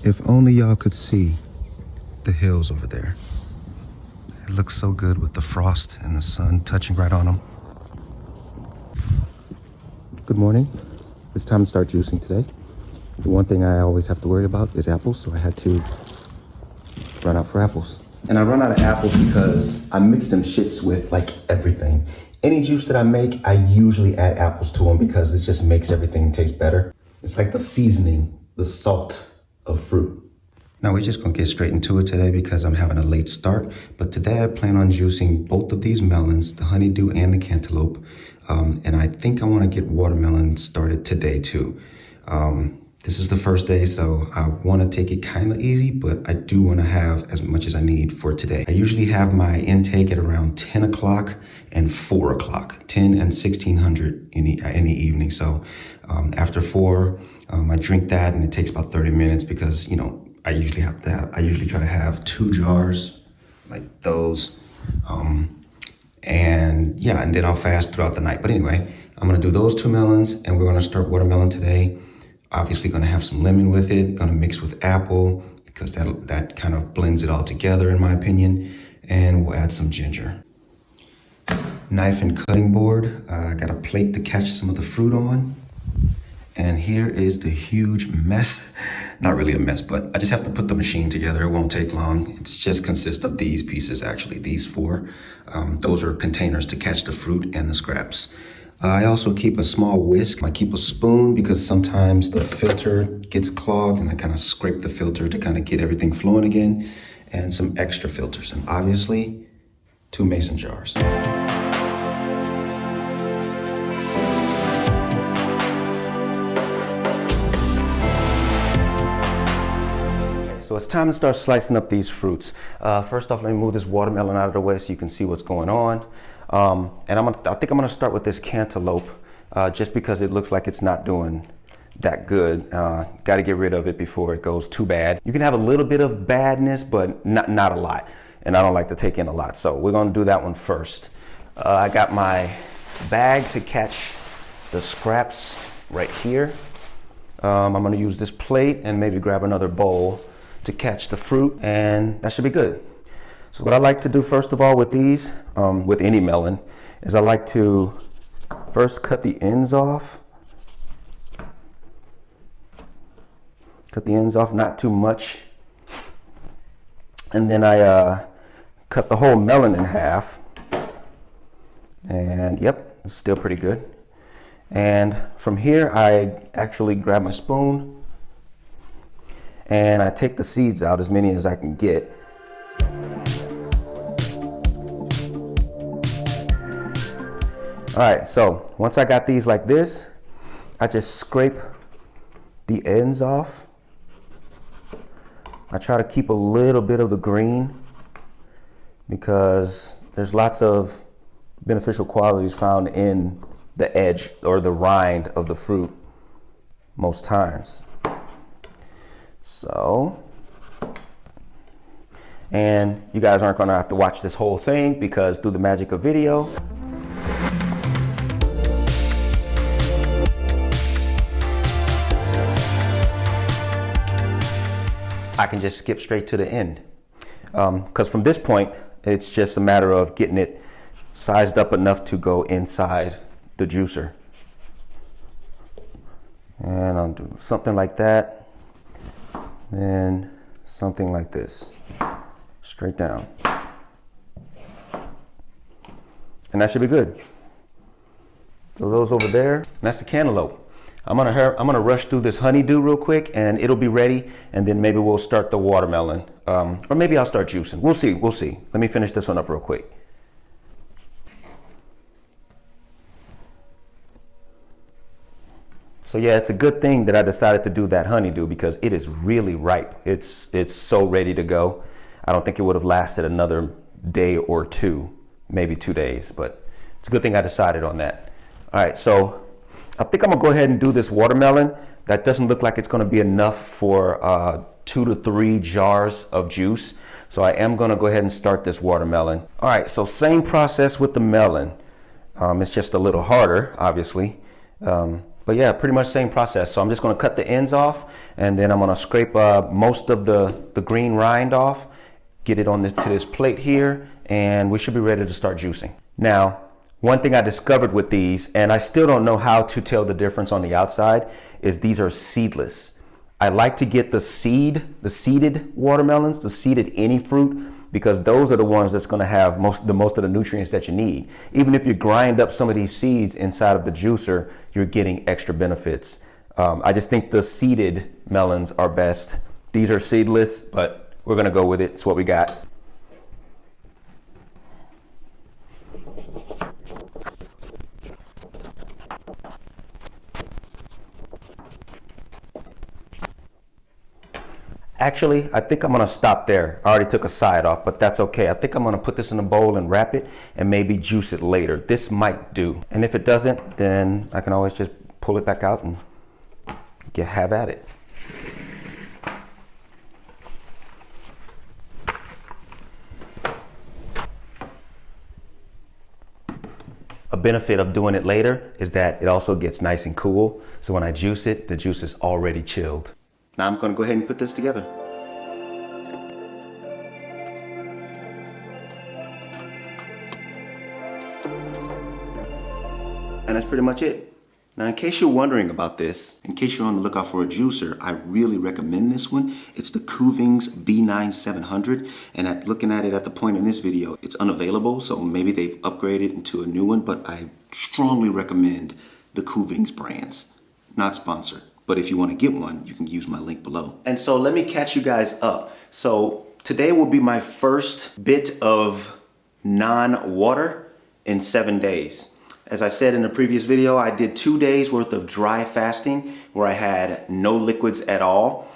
If only y'all could see the hills over there. It looks so good with the frost and the sun touching right on them. Good morning. It's time to start juicing today. The one thing I always have to worry about is apples, so I had to run out for apples. And I run out of apples because I mix them shits with like everything. Any juice that I make, I usually add apples to them because it just makes everything taste better. It's like the seasoning, the salt of fruit. Now we're just gonna get straight into it today because I'm having a late start. But today I plan on juicing both of these melons, the honeydew and the cantaloupe. And I think I wanna get watermelon started today too. This is the first day, so I wanna take it kinda easy, but I do wanna have as much as I need for today. I usually have my intake at around 10 o'clock and 4 o'clock, 10 and 1600 in the evening. So after 4, I drink that and it takes about 30 minutes because, you know, I usually try to have 2 jars like those. And then I'll fast throughout the night. But anyway, I'm gonna do those 2 melons and we're gonna start watermelon today. Obviously gonna have some lemon with it, gonna mix with apple because that kind of blends it all together in my opinion. And we'll add some ginger. Knife and cutting board. I got a plate to catch some of the fruit on. And here is the huge mess. Not really a mess, but I just have to put the machine together. It won't take long. It just consists of these pieces, actually, these 4. Those are containers to catch the fruit and the scraps. I also keep a small whisk. I keep a spoon because sometimes the filter gets clogged and I kind of scrape the filter to kind of get everything flowing again. And some extra filters. And obviously, 2 mason jars. So it's time to start slicing up these fruits. First off, let me move this watermelon out of the way so you can see what's going on. And I think I'm gonna start with this cantaloupe just because it looks like it's not doing that good. Got to get rid of it before it goes too bad. You can have a little bit of badness, but not a lot. And I don't like to take in a lot. So we're gonna do that one first. I got my bag to catch the scraps right here. I'm gonna use this plate and maybe grab another bowl to catch the fruit, and that should be good. So what I like to do first of all with these, with any melon, is I like to first cut the ends off. Cut the ends off, not too much. And then I cut the whole melon in half. And yep, it's still pretty good. And from here, I actually grab my spoon and I take the seeds out, as many as I can get. All right, so once I got these like this, I just scrape the ends off. I try to keep a little bit of the green because there's lots of beneficial qualities found in the edge or the rind of the fruit most times. So, and you guys aren't gonna have to watch this whole thing because through the magic of video, I can just skip straight to the end. Because from this point, it's just a matter of getting it sized up enough to go inside the juicer. And I'll do something like that. Then something like this, straight down. And that should be good. So those over there, and that's the cantaloupe. I'm gonna rush through this honeydew real quick and it'll be ready, and then maybe we'll start the watermelon. Or maybe I'll start juicing. We'll see. Let me finish this one up real quick. So yeah, it's a good thing that I decided to do that honeydew because it is really ripe. It's so ready to go. I don't think it would have lasted another day or 2, maybe 2 days, but it's a good thing I decided on that. All right, so I think I'm gonna go ahead and do this watermelon. That doesn't look like it's gonna be enough for 2 to 3 jars of juice. So I am gonna go ahead and start this watermelon. All right, so same process with the melon. It's just a little harder, obviously. But yeah, pretty much same process. So I'm just gonna cut the ends off, and then I'm gonna scrape most of the green rind off, get it on to this plate here, and we should be ready to start juicing. Now, one thing I discovered with these, and I still don't know how to tell the difference on the outside, is these are seedless. I like to get the seeded watermelons, the seeded any fruit, because those are the ones that's going to have most of the nutrients that you need. Even if you grind up some of these seeds inside of the juicer, you're getting extra benefits. I just think the seeded melons are best. These are seedless, but we're going to go with it. It's what we got. Actually, I think I'm gonna stop there. I already took a side off, but that's okay. I think I'm gonna put this in a bowl and wrap it and maybe juice it later. This might do. And if it doesn't, then I can always just pull it back out and have at it. A benefit of doing it later is that it also gets nice and cool. So when I juice it, the juice is already chilled. Now I'm gonna go ahead and put this together. And that's pretty much it. Now, in case you're wondering about this, in case you're on the lookout for a juicer, I really recommend this one. It's the Kuvings B9 700. And looking at it at the point in this video, it's unavailable. So maybe they've upgraded into a new one, but I strongly recommend the Kuvings brands. Not sponsored. But if you want to get one, you can use my link below. And so let me catch you guys up. So today will be my first bit of non-water in 7 days. As I said in the previous video, I did 2 days worth of dry fasting where I had no liquids at all.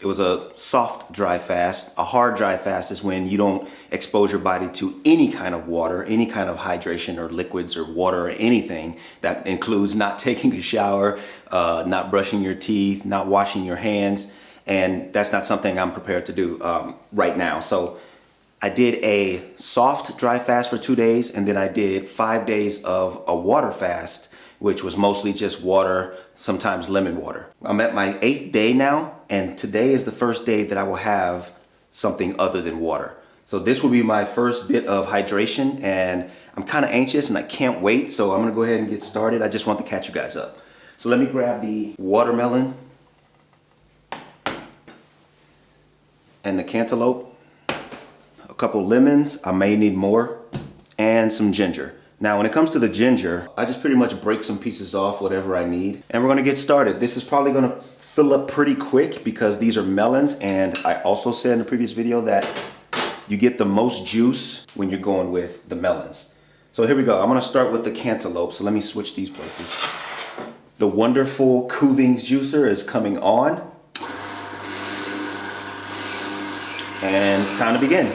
It was a soft dry fast. A hard dry fast is when you don't expose your body to any kind of water, any kind of hydration or liquids or water or anything. That includes not taking a shower, not brushing your teeth, not washing your hands. And that's not something I'm prepared to do right now. So I did a soft dry fast for 2 days, and then I did 5 days of a water fast, which was mostly just water, sometimes lemon water. I'm at my 8th day now, and today is the first day that I will have something other than water. So this will be my first bit of hydration, and I'm kind of anxious and I can't wait, so I'm gonna go ahead and get started. I just want to catch you guys up. So let me grab the watermelon and the cantaloupe, a couple lemons, I may need more, and some ginger. Now, when it comes to the ginger, I just pretty much break some pieces off, whatever I need. And we're gonna get started. This is probably gonna fill up pretty quick because these are melons, and I also said in the previous video that you get the most juice when you're going with the melons. So here we go. I'm gonna start with the cantaloupe, so let me switch these places. The wonderful Kuvings juicer is coming on. And it's time to begin.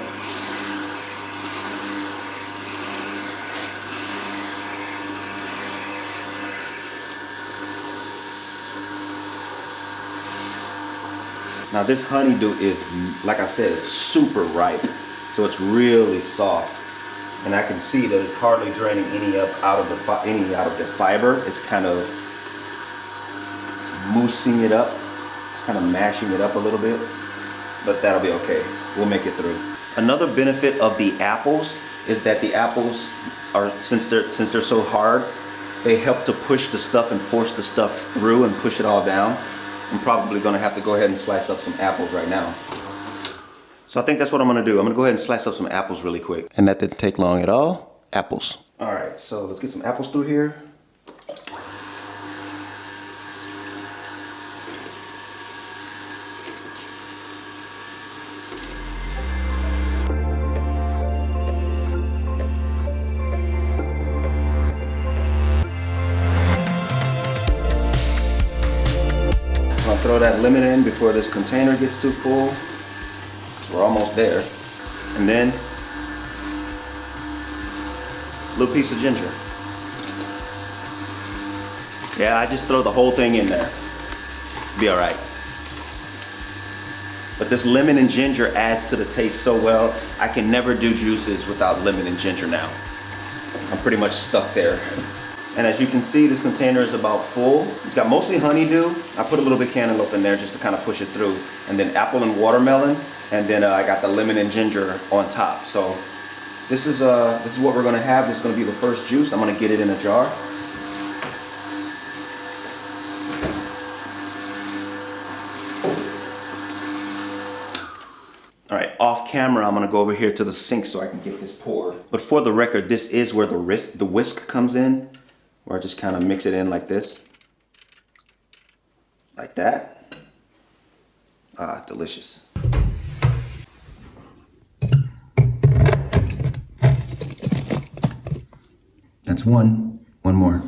Now this honeydew is, like I said, it's super ripe. So it's really soft. And I can see that it's hardly draining any out of the fiber. It's kind of moosing it up. It's kind of mashing it up a little bit. But that'll be okay. We'll make it through. Another benefit of the apples is that the apples are, since they're so hard, they help to push the stuff and force the stuff through and push it all down. I'm probably gonna have to go ahead and slice up some apples right now. So I think that's what I'm gonna do. I'm gonna go ahead and slice up some apples really quick. And that didn't take long at all. Apples. All right, so let's get some apples through here. I'll throw that lemon in before this container gets too full. So we're almost there. And then a little piece of ginger. Yeah, I just throw the whole thing in there. Be all right. But this lemon and ginger adds to the taste so well. I can never do juices without lemon and ginger now. I'm pretty much stuck there. And as you can see, this container is about full. It's got mostly honeydew. I put a little bit of cantaloupe in there just to kind of push it through. And then apple and watermelon. And then I got the lemon and ginger on top. So this is what we're gonna have. This is gonna be the first juice. I'm gonna get it in a jar. All right, off camera, I'm gonna go over here to the sink so I can get this poured. But for the record, this is where the whisk comes in, where I just kind of mix it in like this. Like that. Ah, delicious. That's one more.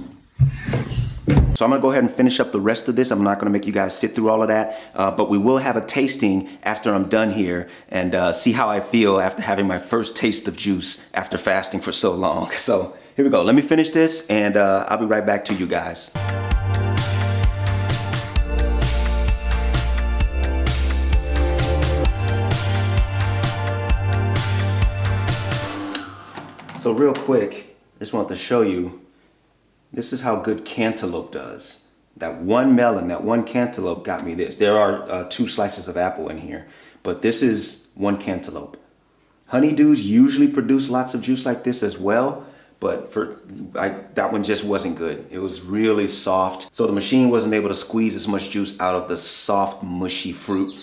So I'm gonna go ahead and finish up the rest of this. I'm not gonna make you guys sit through all of that, but we will have a tasting after I'm done here and see how I feel after having my first taste of juice after fasting for so long. So here we go. Let me finish this and I'll be right back to you guys. So real quick, I just wanted to show you, this is how good cantaloupe does. That one melon, that one cantaloupe got me this. There are 2 slices of apple in here, but this is one cantaloupe. Honeydews usually produce lots of juice like this as well, but that one just wasn't good. It was really soft. So the machine wasn't able to squeeze as much juice out of the soft, mushy fruit.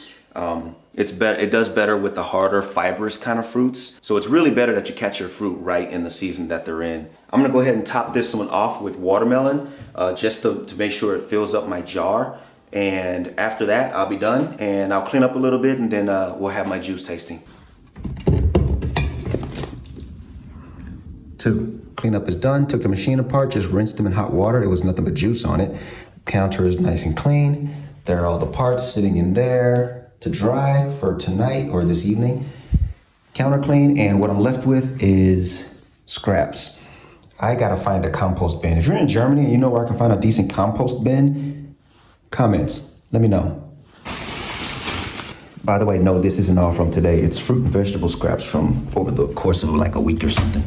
It does better with the harder, fibrous kind of fruits. So it's really better that you catch your fruit right in the season that they're in. I'm gonna go ahead and top this one off with watermelon just to make sure it fills up my jar. And after that, I'll be done and I'll clean up a little bit and then we'll have my juice tasting. 2, cleanup is done. Took the machine apart, just rinsed them in hot water. There was nothing but juice on it. Counter is nice and clean. There are all the parts sitting in there to dry for tonight or this evening. Counter clean, and what I'm left with is scraps. I gotta find a compost bin. If you're in Germany and you know where I can find a decent compost bin, comments, let me know. By the way, no, this isn't all from today. It's fruit and vegetable scraps from over the course of like a week or something.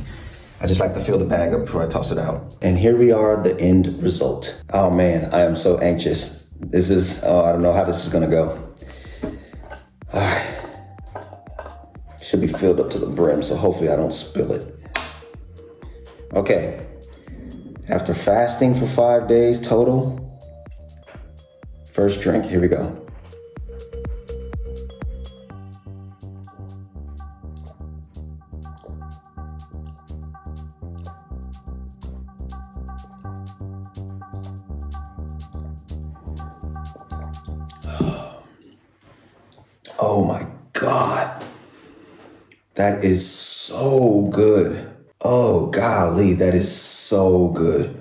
I just like to fill the bag up before I toss it out. And here we are, the end result. Oh man, I am so anxious. This is, I don't know how this is gonna go. All right, should be filled up to the brim, so hopefully I don't spill it. Okay, after fasting for 5 days total, first drink, here we go. Oh my God, that is so good. Oh golly, that is so good.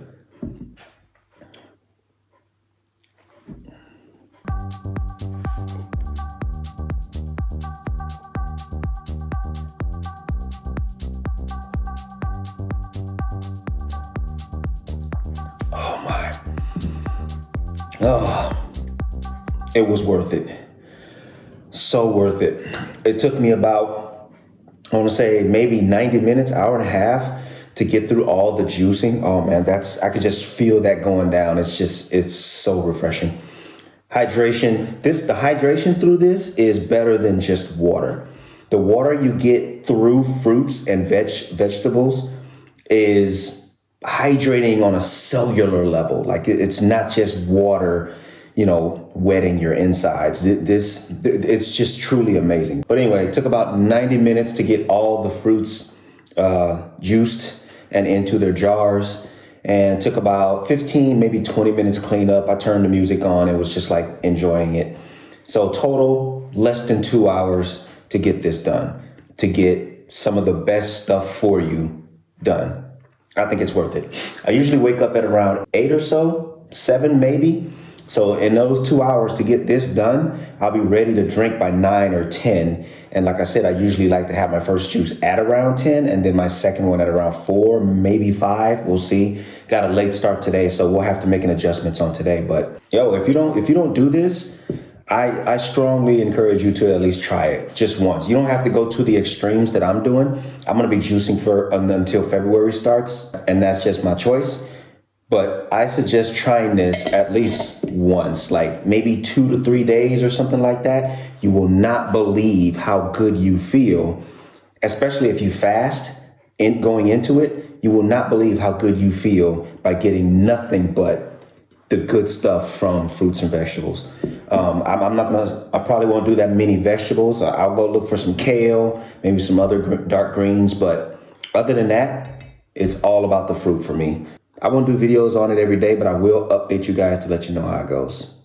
Oh my, oh, it was worth it. So worth it. It took me about, I want to say maybe 90 minutes, hour and a half to get through all the juicing. Oh man, I could just feel that going down. It's so refreshing. Hydration, the hydration through this is better than just water. The water you get through fruits and vegetables is hydrating on a cellular level. Like it's not just water, wetting your insides. It's just truly amazing. But anyway, it took about 90 minutes to get all the fruits juiced and into their jars, and took about 15, maybe 20 minutes clean up. I turned the music on. It was just like enjoying it. So total, less than 2 hours to get this done, to get some of the best stuff for you done. I think it's worth it. I usually wake up at around 8 or so, 7 maybe. So in those 2 hours to get this done, I'll be ready to drink by 9 or 10. And like I said, I usually like to have my first juice at around 10 and then my second one at around 4, maybe 5. We'll see. Got a late start today, so we'll have to make an adjustments on today. But if you don't do this, I strongly encourage you to at least try it just once. You don't have to go to the extremes that I'm doing. I'm going to be juicing until February starts, and that's just my choice. But I suggest trying this at least once, like maybe 2 to 3 days or something like that. You will not believe how good you feel, especially if you fast and going into it. You will not believe how good you feel by getting nothing but the good stuff from fruits and vegetables. I probably won't do that many vegetables. I'll go look for some kale, maybe some other dark greens. But other than that, it's all about the fruit for me. I won't do videos on it every day, but I will update you guys to let you know how it goes.